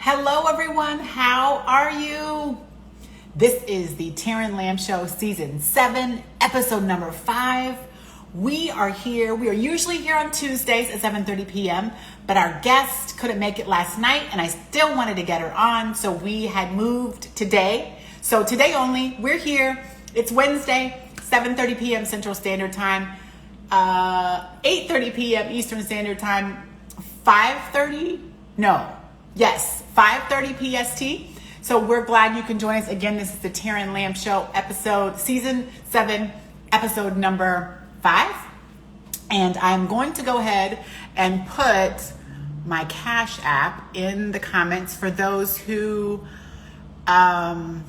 Hello, everyone. How are you? This is the TERRAN Lamb Show, Season 7, Episode number 5. We are here. We are usually here on Tuesdays at 7:30 p.m., but our guest couldn't make it last night, and I still wanted to get her on, so we had moved today. So today only, we're here. It's Wednesday, 7:30 p.m. Central Standard Time, 8:30 p.m. Eastern Standard Time, 5:30? No. Yes, 5:30 PST. So we're glad you can join us. Again, this is the TERRAN Lamb Show Season 7, Episode number 5. And I'm going to go ahead and put my Cash App in the comments for those who, how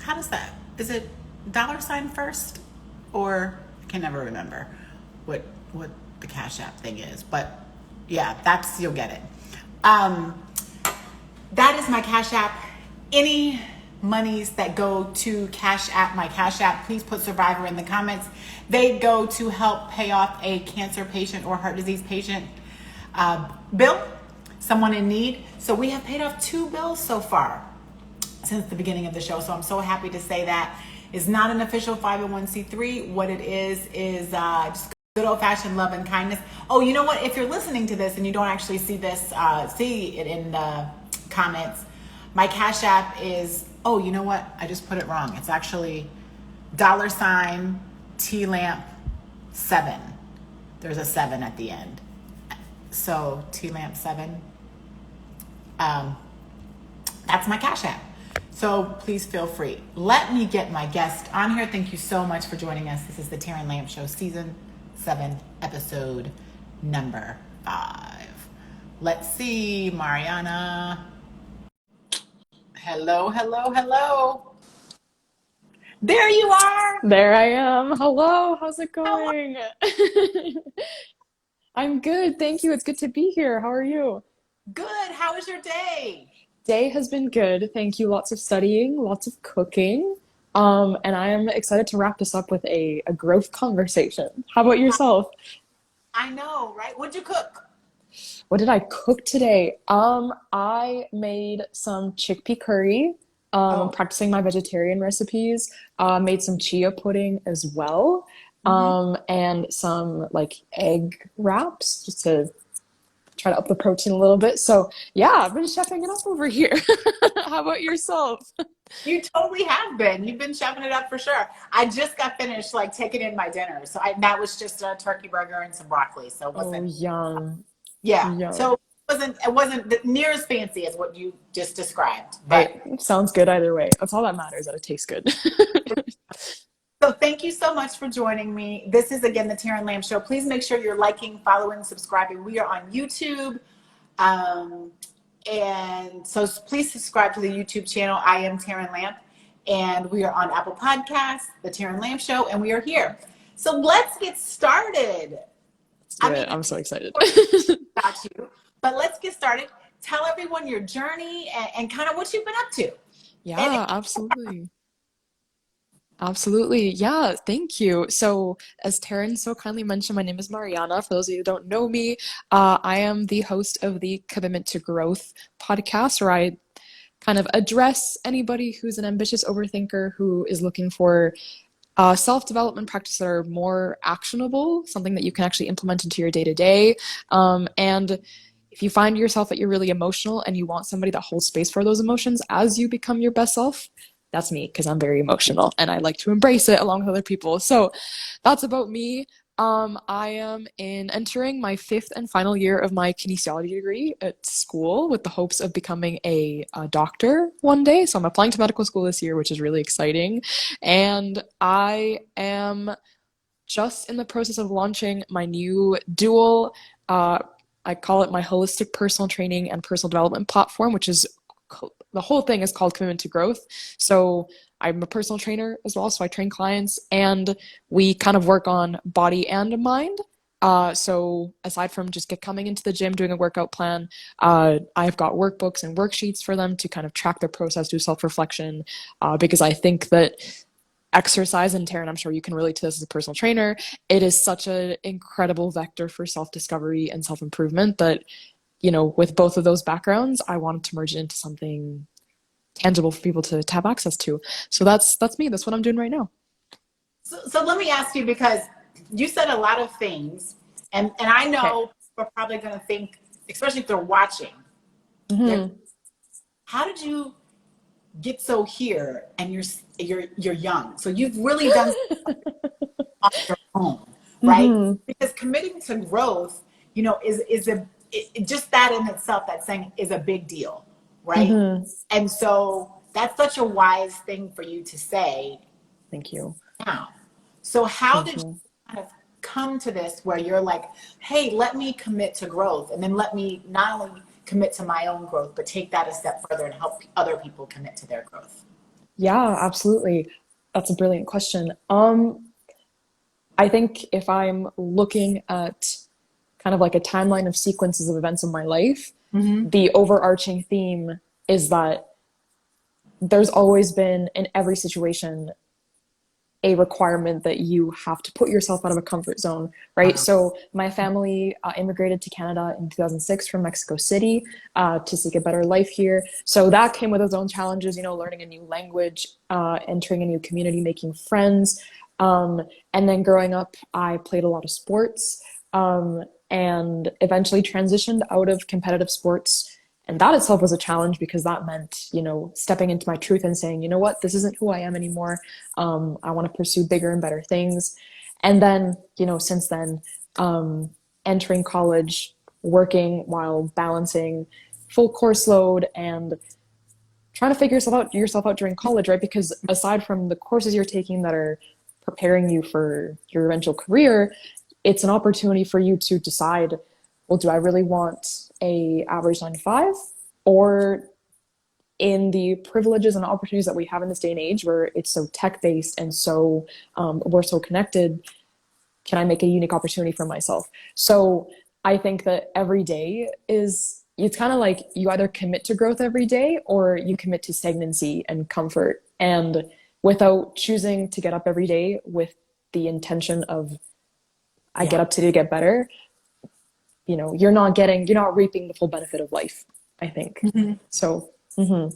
does that, is it $ first? Or I can never remember what the Cash App thing is. But yeah, you'll get it. That is my Cash App. Any monies that go to my Cash App, please put Survivor in the comments. They go to help pay off a cancer patient or heart disease patient bill, someone in need. So we have paid off 2 bills so far since the beginning of the show. So I'm so happy to say that. It's not an official 501c3. What it is just good old-fashioned love and kindness. Oh, you know what? If you're listening to this and you don't actually see it in the comments, my Cash App is, oh, you know what? I just put it wrong. It's actually $TLamp7. There's a 7 at the end. So TLamp7. That's my Cash App. So please feel free. Let me get my guest on here. Thank you so much for joining us. This is the TERRAN Lamb Show, Season 7, Episode number 5. Let's see, Mariana. Hello. There you are. There I am. Hello, how's it going? I'm good, thank you. It's good to be here. How are you? Good. How was your day? Day has been good, thank you. Lots of studying, lots of cooking. And I am excited to wrap this up with a growth conversation. How about yourself? I know, right? What'd you cook? What did I cook today? I made some chickpea curry. Practicing my vegetarian recipes. Made some chia pudding as well. And some like egg wraps just to try to up the protein a little bit. So yeah, I've been chefing it up over here. How about yourself? You totally have been. You've been shoving it up for sure. I just got finished taking in my dinner. So that was just a turkey burger and some broccoli. So it wasn't. Oh, yum. Yeah. Yum. So it wasn't near as fancy as what you just described. But It sounds good either way. That's all that matters, that it tastes good. so thank you so much for joining me. This is again the TERRAN Lamb Show. Please make sure you're liking, following, subscribing. We are on YouTube. And so please subscribe to the YouTube channel. I am TERRAN Lamp, and we are on Apple Podcasts, the TERRAN Lamp Show, and we are here. So let's get started. I'm so excited. Got you. But let's get started. Tell everyone your journey and kind of what you've been up to. Yeah, absolutely. Absolutely. Yeah, thank you. So, as Taryn so kindly mentioned, my name is Mariana. For those of you who don't know me, I am the host of the Commitment to Growth podcast, where I kind of address anybody who's an ambitious overthinker who is looking for self-development practices that are more actionable, something that you can actually implement into your day-to-day. And if you find yourself that you're really emotional and you want somebody that holds space for those emotions as you become your best self, that's me, because I'm very emotional and I like to embrace it along with other people. So that's about me. I am entering my 5th and final year of my kinesiology degree at school with the hopes of becoming a doctor one day. So I'm applying to medical school this year, which is really exciting. And I am just in the process of launching my new dual, I call it my holistic personal training and personal development platform, which is the whole thing is called Commitment to Growth. So I'm a personal trainer as well, so I train clients and we kind of work on body and mind. So aside from just coming into the gym, doing a workout plan, I've got workbooks and worksheets for them to kind of track their process, do self-reflection, because I think that exercise, and Taryn, I'm sure you can relate to this as a personal trainer, it is such an incredible vector for self-discovery and self-improvement that with both of those backgrounds, I wanted to merge it into something tangible for people to have access to. So that's me. That's what I'm doing right now. So let me ask you, because you said a lot of things, and I know Okay. we're probably going to think, especially if they're watching, Mm-hmm. how did you get so here? And you're young, so you've really done on your own, right? Mm-hmm. Because committing to growth, just that in itself, that saying is a big deal, right? Mm-hmm. And so that's such a wise thing for you to say Thank you. now. So how Thank did you you. kind of come to this where you're like, hey, let me commit to growth, and then let me not only commit to my own growth, but take that a step further and help other people commit to their growth? Yeah, absolutely. That's a brilliant question. I think if I'm looking at kind of like a timeline of sequences of events in my life, Mm-hmm. the overarching theme is that there's always been in every situation a requirement that you have to put yourself out of a comfort zone, right? So my family immigrated to Canada in 2006 from Mexico City to seek a better life here. So that came with its own challenges, learning a new language, entering a new community, making friends. And then growing up, I played a lot of sports and eventually transitioned out of competitive sports. And that itself was a challenge because that meant, stepping into my truth and saying, you know what, this isn't who I am anymore. I want to pursue bigger and better things. And then, since then, entering college, working while balancing full course load and trying to figure yourself out during college, right? Because aside from the courses you're taking that are preparing you for your eventual career, it's an opportunity for you to decide, well, do I really want a average 9 to 5, or in the privileges and opportunities that we have in this day and age where it's so tech based and so we're so connected, can I make a unique opportunity for myself? So I think that every day it's kind of like you either commit to growth every day or you commit to stagnancy and comfort. And without choosing to get up every day with the intention of I Yeah. get up today to get better, you're not reaping the full benefit of life, I think. Mm-hmm. So, Yeah.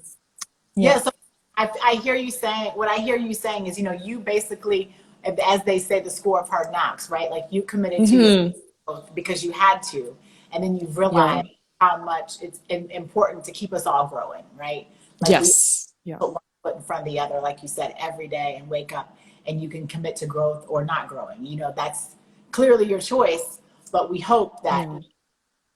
yeah. So I hear you saying, what I hear you saying is, you basically, as they say, the score of hard knocks, right? Like you committed to Hmm. yourself because you had to, and then you've Yeah. realized how much it's important to keep us all growing, right? Like we Yes. Yeah. put one foot in front of the other, like you said, every day, and wake up and you can commit to growth or not growing. That's clearly your choice, but we hope that Yeah.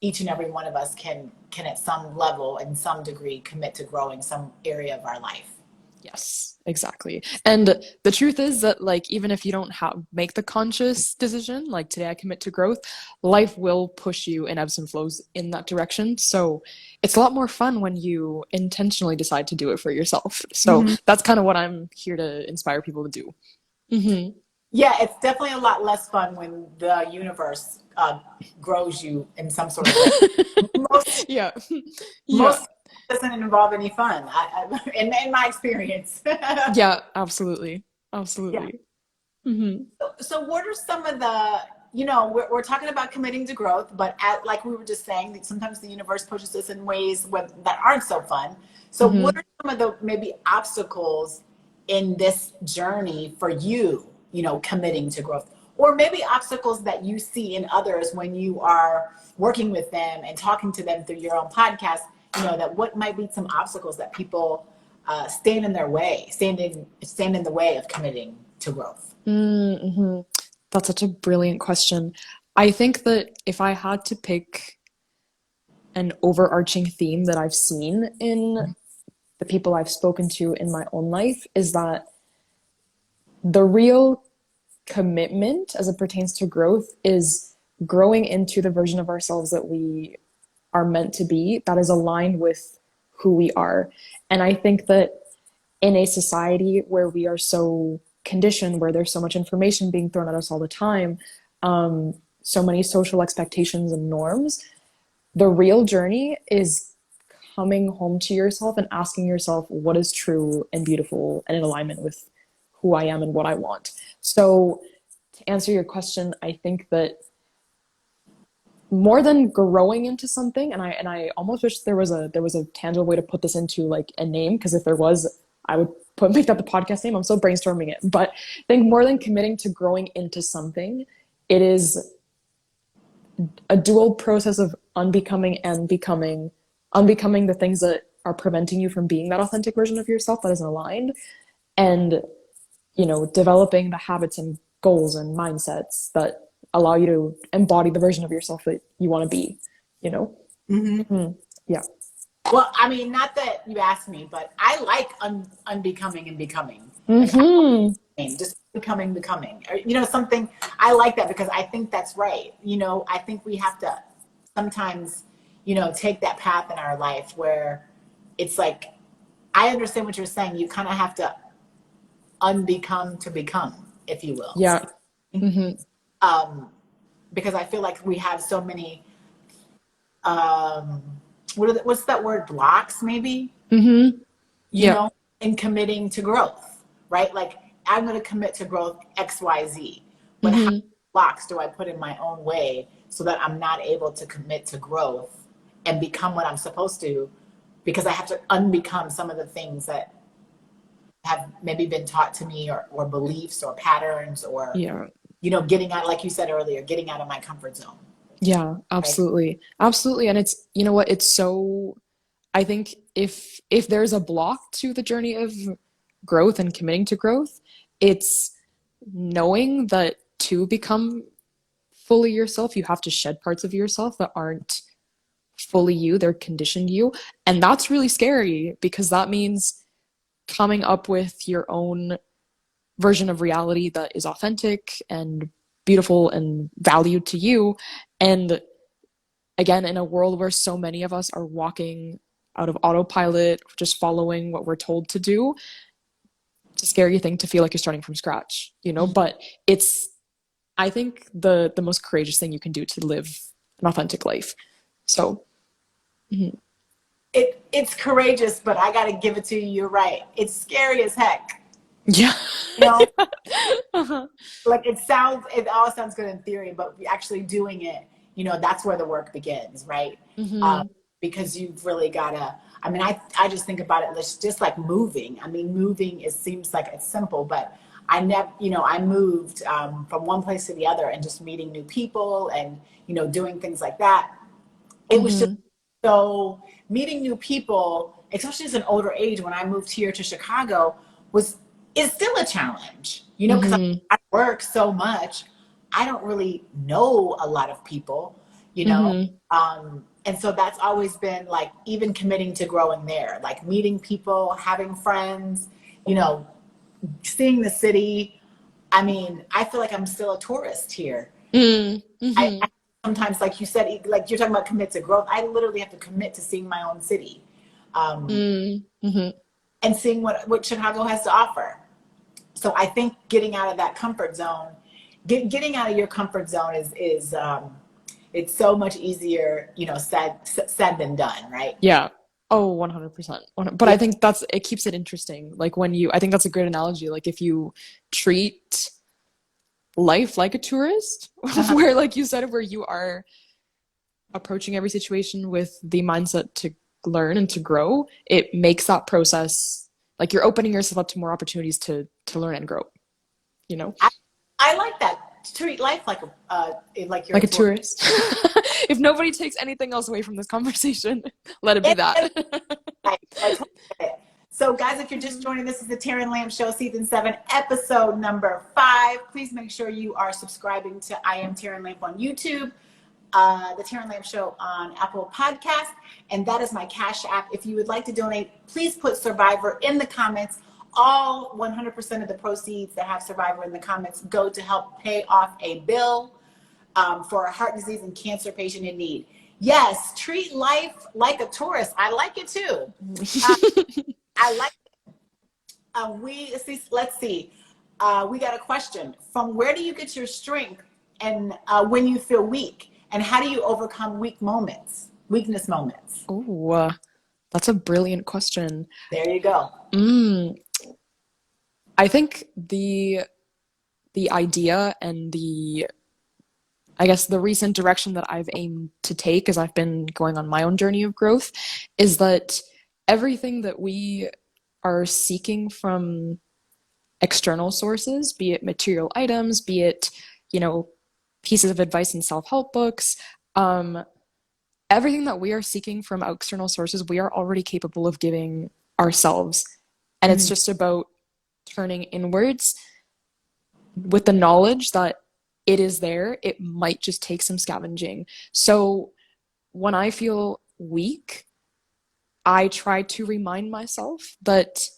each and every one of us can at some level and some degree commit to growing some area of our life. Yes, exactly. And the truth is that like even if you don't make the conscious decision, like today I commit to growth, life will push you in ebbs and flows in that direction. So it's a lot more fun when you intentionally decide to do it for yourself. So Mm-hmm. that's kind of what I'm here to inspire people to do. Hmm. Yeah, it's definitely a lot less fun when the universe grows you in some sort of way. Most Yeah. Yeah. most doesn't involve any fun, in my experience. Yeah, absolutely. Yeah. Absolutely. Hmm. So what are some of the, we're talking about committing to growth, but like we were just saying, that sometimes the universe pushes us in ways that aren't so fun. So what Hmm. are some of the maybe obstacles in this journey for you, committing to growth? Or maybe obstacles that you see in others when you are working with them and talking to them through your own podcast, that what might be some obstacles that people stand in their way, stand in the way of committing to growth? Mm-hmm. That's such a brilliant question. I think that if I had to pick an overarching theme that I've seen in the people I've spoken to in my own life is that the real commitment as it pertains to growth is growing into the version of ourselves that we are meant to be, that is aligned with who we are. And I think that in a society where we are so conditioned, where there's so much information being thrown at us all the time, so many social expectations and norms, the real journey is coming home to yourself and asking yourself what is true and beautiful and in alignment with who I am and what I want. So, to answer your question, I think that more than growing into something, and I almost wish there was a tangible way to put this into like a name, because if there was, I would make that the podcast name. I'm still brainstorming it. But I think more than committing to growing into something, it is a dual process of unbecoming and becoming. Unbecoming the things that are preventing you from being that authentic version of yourself that isn't aligned, and developing the habits and goals and mindsets that allow you to embody the version of yourself that you want to be, you know? Yeah. Well, I mean, not that you asked me, but I like unbecoming and becoming. Just becoming. Or, something, I like that because I think that's right. I think we have to sometimes, take that path in our life where it's like, I understand what you're saying. You kind of have to unbecome to become, if you will. Yeah. Because I feel like we have so many, what's that word? Blocks, maybe? In committing to growth, right? Like, I'm going to commit to growth X, Y, Z. But how many blocks do I put in my own way so that I'm not able to commit to growth and become what I'm supposed to, because I have to unbecome some of the things that have maybe been taught to me, or beliefs or patterns, or, getting out, like you said earlier, getting out of my comfort zone. Yeah, absolutely. Right? Absolutely. And it's, what, it's so, I think if there's a block to the journey of growth and committing to growth, it's knowing that to become fully yourself, you have to shed parts of yourself that aren't fully you, they're conditioned you. And that's really scary, because that means coming up with your own version of reality that is authentic and beautiful and valued to you. And again, in a world where so many of us are walking out of autopilot, just following what we're told to do, it's a scary thing to feel like you're starting from scratch, but it's, I think, the most courageous thing you can do to live an authentic life. So it's courageous, but I got to give it to you. You're right. It's scary as heck. Yeah. Like, it all sounds good in theory, but actually doing it, that's where the work begins, right? Because you've really got to, I mean, I just think about it just like moving. I mean, moving, it seems like it's simple, but I never, I moved from one place to the other, and just meeting new people and, doing things like that. It was just, so meeting new people, especially as an older age, when I moved here to Chicago, is still a challenge, because I work so much. I don't really know a lot of people, and so that's always been like, even committing to growing there, like meeting people, having friends, seeing the city. I mean, I feel like I'm still a tourist here. I sometimes, like you said, like you're talking about commit to growth, I literally have to commit to seeing my own city, and seeing what Chicago has to offer. So I think getting out of that comfort zone, getting out of your comfort zone is it's so much easier, said than done, right? Yeah. Oh, 100%. But I think it keeps it interesting. Like I think that's a great analogy. Like, if you treat life like a tourist, where, like you said, where you are approaching every situation with the mindset to learn and to grow, it makes that process, like, you're opening yourself up to more opportunities to learn and grow, I like that. Treat life like you're like a tourist. If nobody takes anything else away from this conversation, let it be that. So, guys, if you're just joining, this is the TERRAN Lamb Show, Season 7, Episode number 5. Please make sure you are subscribing to I Am TERRAN Lamb on YouTube, the TERRAN Lamb Show on Apple Podcast, and that is my Cash App. If you would like to donate, please put Survivor in the comments. All 100% of the proceeds that have Survivor in the comments go to help pay off a bill for a heart disease and cancer patient in need. Yes, treat life like a tourist. I like it too. I like it. Let's see. We got a question. From where do you get your strength, and when you feel weak? And how do you overcome weakness moments? Oh, that's a brilliant question. There you go. I think the idea and the I guess the recent direction that I've aimed to take as I've been going on my own journey of growth is that everything that we are seeking from external sources, be it material items, be it, you know, pieces of advice in self-help books, um, everything that we are seeking from external sources, we are already capable of giving ourselves. And it's Mhm. just about turning inwards with the knowledge that it is there. It might just take some scavenging. So when I feel weak, I try to remind myself that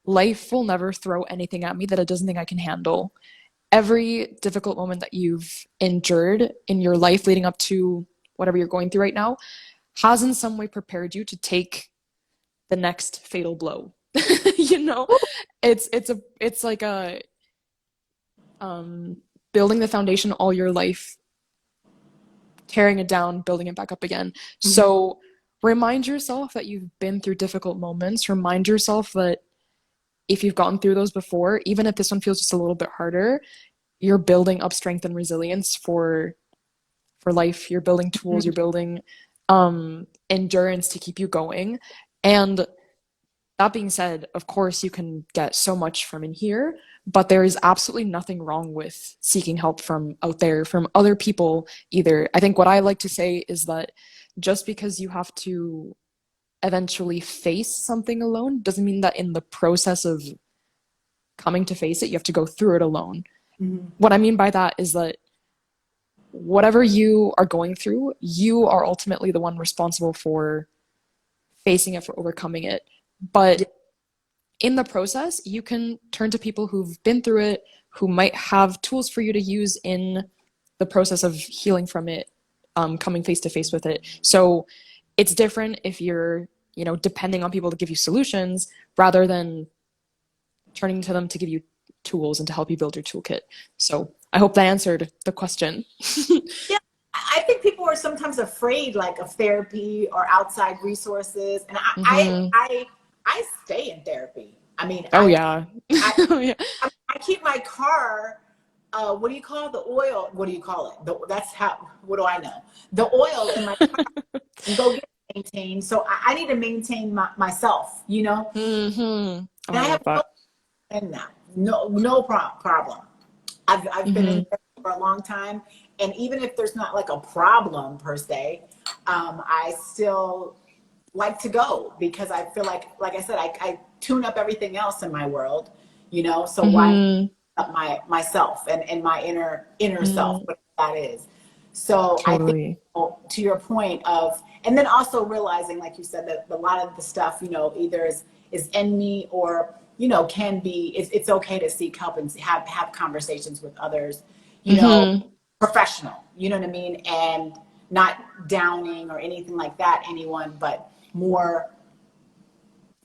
life will never throw anything at me that it doesn't think I can handle. Every difficult moment that you've endured in your life leading up to whatever you're going through right now has in some way prepared you to take the next fatal blow. You know, it's like a um building the foundation all your life, tearing it down, building it back up again. Mhm. So remind yourself that you've been through difficult moments. Remind yourself that if you've gotten through those before, even if this one feels just a little bit harder, you're building up strength and resilience for life. You're building tools, you're building endurance to keep you going. And that being said, of course, you can get so much from in here, but there is absolutely nothing wrong with seeking help from out there, from other people either. I think what I like to say is that just because you have to eventually face something alone doesn't mean that in the process of coming to face it, you have to go through it alone. Mhm. What I mean by that is that whatever you are going through, you are ultimately the one responsible for facing it, for overcoming it. Yeah. But in the process, you can turn to people who've been through it, who might have tools for you to use in the process of healing from it, coming face to face with it. So it's different if you're, you know, depending on people to give you solutions rather than turning to them to give you tools and to help you build your toolkit. So I hope that answered the question. Yeah, I think people are sometimes afraid, like, of therapy or outside resources, and Hmm. I stay in therapy. I mean, Oh yeah. I Oh yeah. I keep my car. What do you call the oil? What do you call it? That's how. What do I know? The oil in my car and go get it maintained. So I need to maintain myself. You know, Hmm. Oh, and I I have love no that. in that. No problem. I've been in Hmm. there for a long time, and even if there's not like a problem per se, I still like to go because I feel like I said, I tune up everything else in my world, you know. So why Hmm. up myself and my inner self, Hmm. whatever that is. So I think, Totally. to your point of, and then also realizing, like you said, that a lot of the stuff, you know, either is in me or, you know, can be, it's okay to seek help and have conversations with others, you know, Hmm. professional, you know what I mean? And not downing or anything like that, anyone, but more,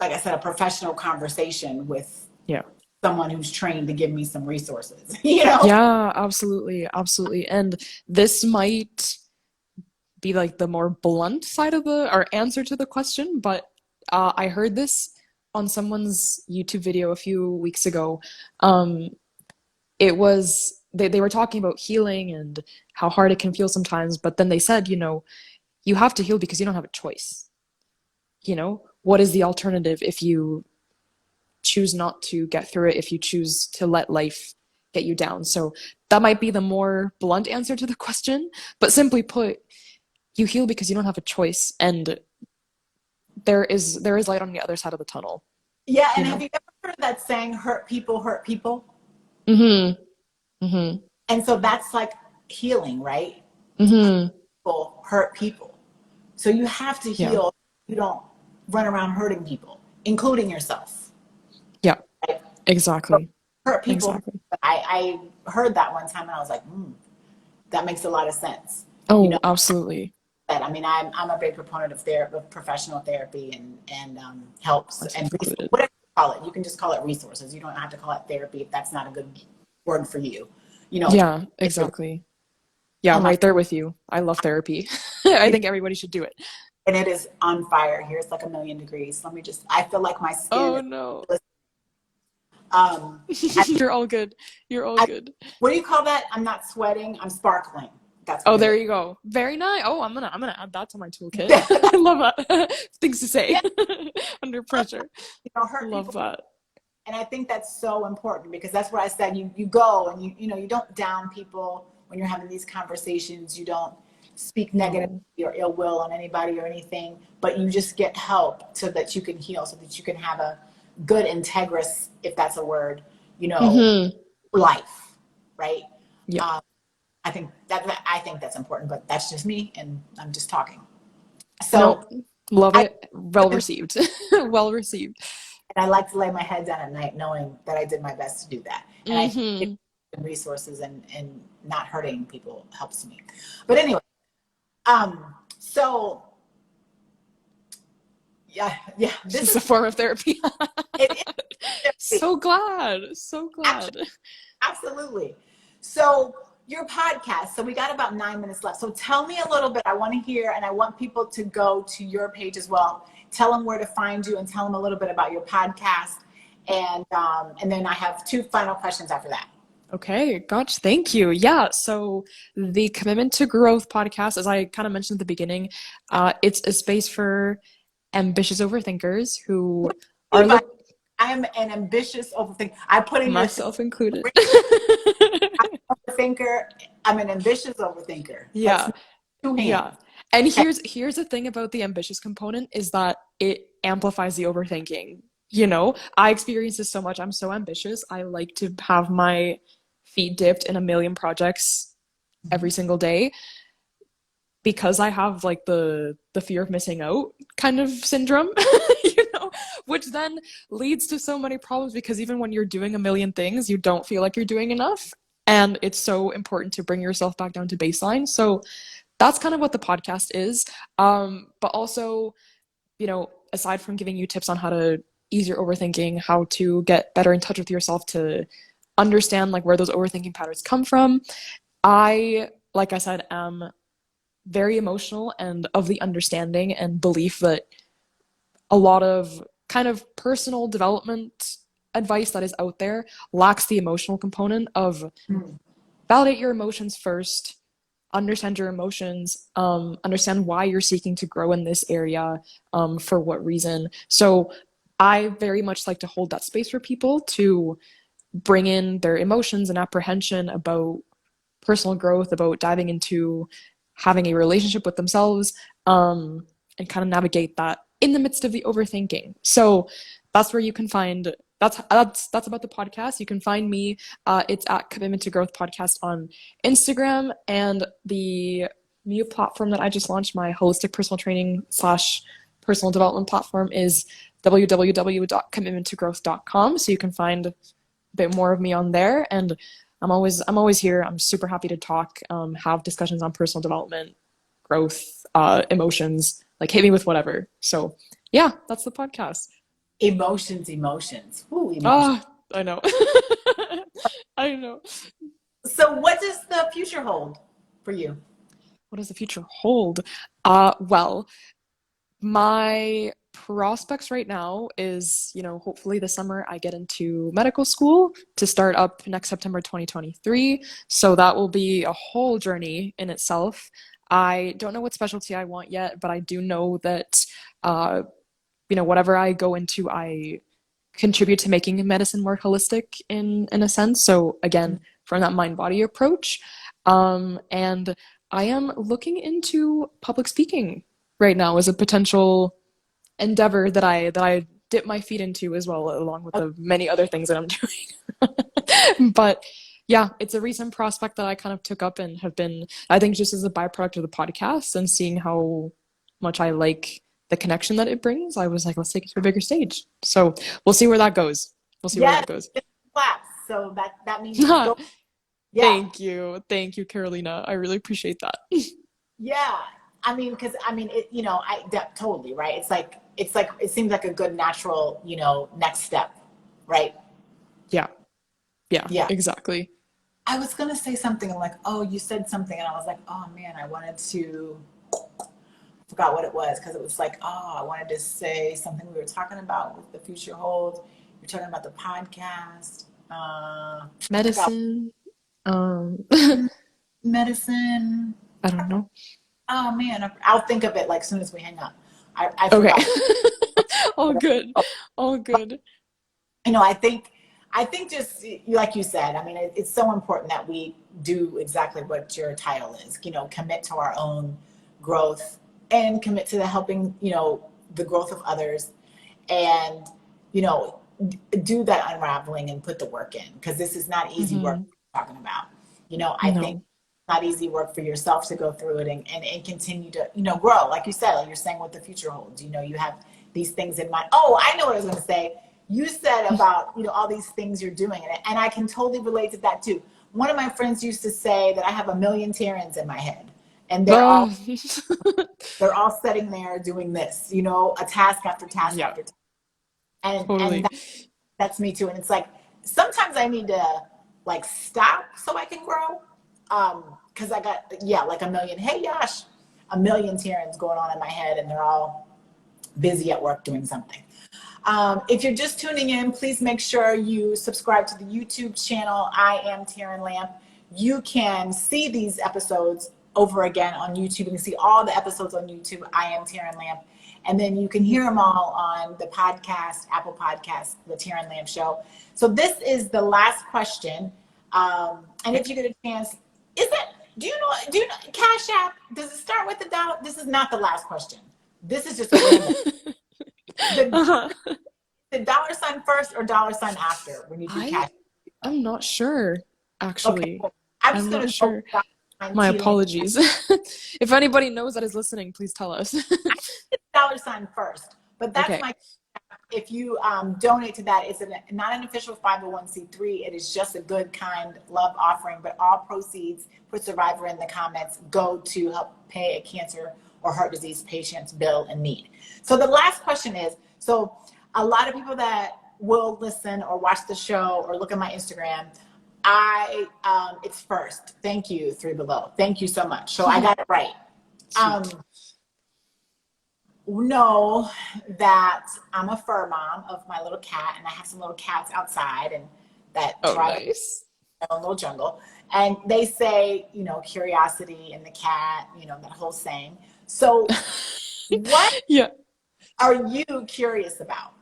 like I said, a professional conversation with Yeah. someone who's trained to give me some resources, you know? Yeah, absolutely. Absolutely. And this might be like the more blunt side of the or answer to the question, but I heard this on someone's YouTube video a few weeks ago. Um, it was they were talking about healing and how hard it can feel sometimes, but then they said, you know, you have to heal because you don't have a choice. You know, what is the alternative if you choose not to get through it, if you choose to let life get you down? So that might be the more blunt answer to the question, but simply put, you heal because you don't have a choice, and there is light on the other side of the tunnel, Yeah, you and have know. you ever heard that saying, hurt people hurt people? Mhm. Mhm. And so that's like healing, right? Mhm. People hurt people. So you have to Yeah. heal. You don't run around hurting people, including yourself. Yeah. Right? So Exactly. hurt people. Exactly. I heard that one time and I was like, that makes a lot of sense. You know, Oh, absolutely. that I mean, I'm a big proponent of therapy, of professional therapy, and helps and Myself included. whatever you call it. You can just call it resources. You don't have to call it therapy if that's not a good word for you. You know, Yeah, exactly. Yeah, oh I'm my, right there with you. I love therapy. I think everybody should do it. and it is on fire here. It's like 1,000,000 degrees. Let me just. I feel like my skin Oh is. no. Um, I, You're all good. You're all I, good. what do you call that? I'm not sweating. I'm sparkling. That's Oh, what it there is. you go. Very nice. Oh, I'm gonna add that to my toolkit. I love that. Things to say Yeah, under pressure. hurt Love people. that. And I think that's so important because that's where I said you go and you don't down people when you're having these conversations. You don't speak negatively No. or ill will on anybody or anything, but you just get help so that you can heal, so that you can have a good integrous, if that's a word, you know, Mm-hmm. life, right? Yeah. Um, I think that's important, but that's just me, and I'm just talking. So Nope. Love I it. Well received. Well received. and I like to lay my head down at night knowing that I did my best to do that. And I think Mm-hmm. resources and not hurting people helps me. But anyway, so yeah, It's this just is a form of therapy. it is therapy. So glad. So glad. Absolutely. So your podcast. So we got about 9 minutes left. So tell me a little bit. I want to hear, and I want people to go to your page as well. Tell them where to find you, and tell them a little bit about your podcast. And then I have two final questions after that. Okay, gotcha. Thank you. Yeah, so the Commitment to Growth podcast, as I kind of mentioned at the beginning, it's a space for ambitious overthinkers who are Eva, look I am an ambitious overthinker. I put in your thing. myself included. I'm an overthinker. I'm an ambitious overthinker. That's Yeah, two hands. yeah. And Okay. here's the thing about the ambitious component is that it amplifies the overthinking. You know, I experience this so much. I'm so ambitious. I like to have my feet dipped in a million projects every single day because I have like the fear of missing out kind of syndrome, you know, which then leads to so many problems because even when you're doing a million things, you don't feel like you're doing enough. And it's so important to bring yourself back down to baseline. So that's kind of what the podcast is. But also, you know, aside from giving you tips on how to ease your overthinking, how to get better in touch with yourself to understand like where those overthinking patterns come from, I, like I said, am very emotional and of the understanding and belief that a lot of kind of personal development advice that is out there lacks the emotional component of Mm. validate your emotions first, understand your emotions, understand why you're seeking to grow in this area, for what reason. So I very much like to hold that space for people to bring in their emotions and apprehension about personal growth, about diving into having a relationship with themselves, and kind of navigate that in the midst of the overthinking. So that's where you can find that's about the podcast. You can find me. It's at Commitment to Growth Podcast on Instagram, and the new platform that I just launched, my holistic personal training slash personal development platform, is www.commitmenttogrowth.com. So you can find a bit more of me on there, and I'm always here. I'm super happy to talk, have discussions on personal development, growth, emotions. Like hit me with whatever. So yeah, that's the podcast. Emotions. Ooh, emotions. Ah, I know. I know. So what does the future hold for you? What does the future hold? Well, my prospects right now is, you know, hopefully this summer I get into medical school to start up next September 2023. So that will be a whole journey in itself. I don't know what specialty I want yet, but I do know that, you know, whatever I go into, I contribute to making medicine more holistic in a sense. So again, from that mind body approach, and I am looking into public speaking right now as a potential endeavor that I dip my feet into as well, along with the many other things that I'm doing. But yeah, it's a recent prospect that I kind of took up and have been, I think, just as a byproduct of the podcast and seeing how much I like the connection that it brings, I was like, let's take it to a bigger stage. So we'll see where that goes. We'll see where Yes, that goes. it's claps. So that means go. Yeah, Thank you. Thank you, Carolina. I really appreciate that. yeah. I mean, because I mean, it. Totally right. It's like it seems like a good natural, next step, right? Yeah. Yeah, Yeah. exactly. I was gonna say something and like, oh, you said something, and I was like, oh man, I wanted to forgot what it was because it was like, oh, I wanted to say something we were talking about with the future hold. You're talking about the podcast. I forgot. Medicine. Um, medicine. I don't know. Oh man, I'll think of it like as soon as we hang up. I Okay. forgot. All good. All good. You know, I think just like you said, I mean, it's so important that we do exactly what your title is, you know, commit to our own growth and commit to the helping, you know, the growth of others and, you know, do that unraveling and put the work in because this is not easy work Hmm. we're talking about. You know, I think No. it's not easy work for yourself to go through it and continue to, you know, grow. Like you said, like you're saying what the future holds. You know, you have these things in mind. Oh, I know what I was going to say. You said about, you know, all these things you're doing. And I can totally relate to that too. One of my friends used to say that I have a million Terrans in my head. And Oh, they're all sitting there doing this, you know, a task after task yeah, after task. And totally. that's me too. And it's like sometimes I need to like stop so I can grow. Because I got like a million. Hey Yash, a million Terrans going on in my head, and they're all busy at work doing something. If you're just tuning in, please make sure you subscribe to the YouTube channel. I am TERRAN Lamp. You can see these episodes over again on YouTube. You can see all the episodes on YouTube. I am TERRAN Lamp. And then you can hear them all on the podcast, Apple Podcast, The TERRAN Lamp Show. So this is the last question. And if you get a chance, do you know Cash App? Does it start with the dollar? This is not the last question. This is just a random. The, Uh-huh. the dollar sign first or dollar sign after when you do I cash? am not sure, Okay, actually. cool. I'm I'm just not gonna go sure. dollar sign My T Lane. apologies. If anybody knows that is listening, please tell us. Dollar sign first, but that's Okay. my. If you donate to that, it's not an official 501c3. It is just a good, kind love offering. But all proceeds, put survivor in the comments, go to help pay a cancer or heart disease patient's bill in need. So the last question is: so a lot of people that will listen or watch the show or look at my Instagram, it's first. Thank you, Three Below. Thank you so much. So I got it right. Um, Sweet. know that I'm a fur mom of my little cat, and I have some little cats outside and that Oh, thrive in nice. their own little jungle. And they say, you know, curiosity and the cat, you know, that whole saying. So, what Yeah. are you curious about?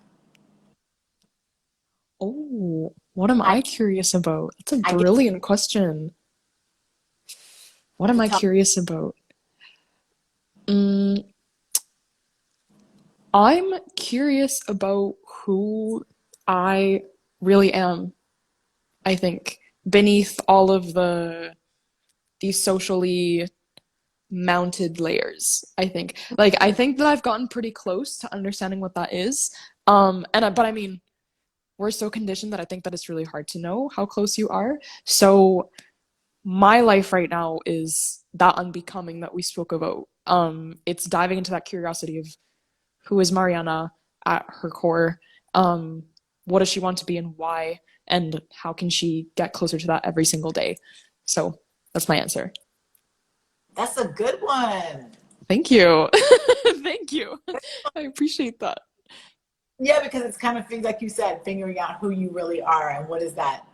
Oh, what am I I curious about? That's a I get brilliant question. What am to I talk. curious about? Mm, I'm curious about who I really am, I think, beneath all of these socially mounted layers, I think. Like I think that I've gotten pretty close to understanding what that is. But I mean, we're so conditioned that I think that it's really hard to know how close you are. So my life right now is that unbecoming that we spoke about. It's diving into that curiosity of who is Mariana at her core? Um, what does she want to be and why? And how can she get closer to that every single day? So that's my answer. That's a good one. Thank you. Thank you. I appreciate that. Yeah, because it's kind of things like you said, figuring out who you really are and what does that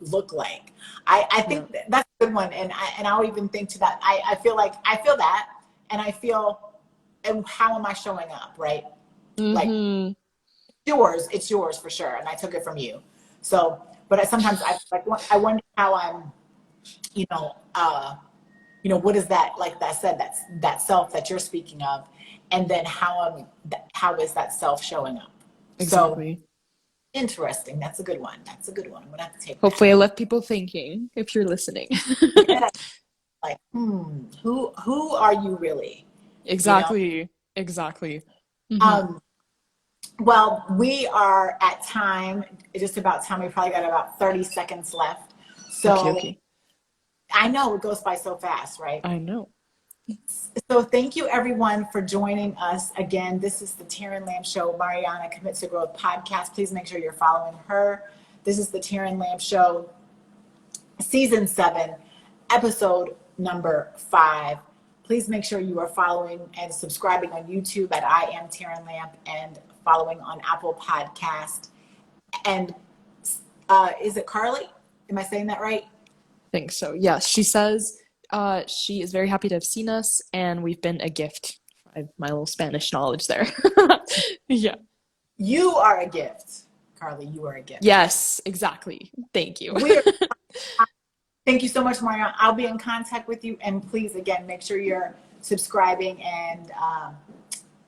look like. I Yeah. think that's a good one, and I'll even think to that. I feel like I feel that, and I feel, and how am I showing up, right? Like Mm-hmm. it's yours for sure, and I took it from you. So, but sometimes I like I wonder how I'm, you know, what is that like that said that's that self that you're speaking of, and then how is that self showing up? So Exactly. interesting. That's a good one. That's a good one. I'm gonna have to take that. Hopefully, I left people thinking if you're listening. Yeah, like who are you really? You know. Exactly. Exactly. Hmm. Um, well, we are at time. It's just about time. We probably got about 30 seconds left. Okay, So okay. I know it goes by so fast, right? I know. So thank you everyone for joining us again. This is the TERRAN Lamb Show, Mariana Commits to Growth podcast. Please make sure you're following her. This is the TERRAN Lamb Show, season 7, episode number 5. Please make sure you are following and subscribing on YouTube at I Am TERRAN Lamp and following on Apple Podcast. And is it Carly? Am I saying that right? Think so. Yes, she says She is very happy to have seen us, and we've been a gift. My little Spanish knowledge there. Yeah. You are a gift, Carly. You are a gift. Yes, exactly. Thank you. We're Thank you so much, Maria. I'll be in contact with you, and please, again, make sure you're subscribing and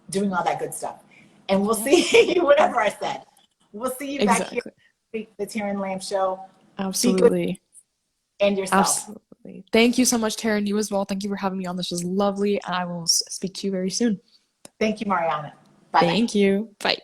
doing all that good stuff. And we'll see you, whatever I said. We'll see you back here at the TERRAN Lamb Show. Absolutely. And yourself. Absolutely. Thank you so much, TERRAN. You as well. Thank you for having me on. This was lovely, and I will speak to you very soon. Thank you, Mariana. Bye. Thank you. Bye.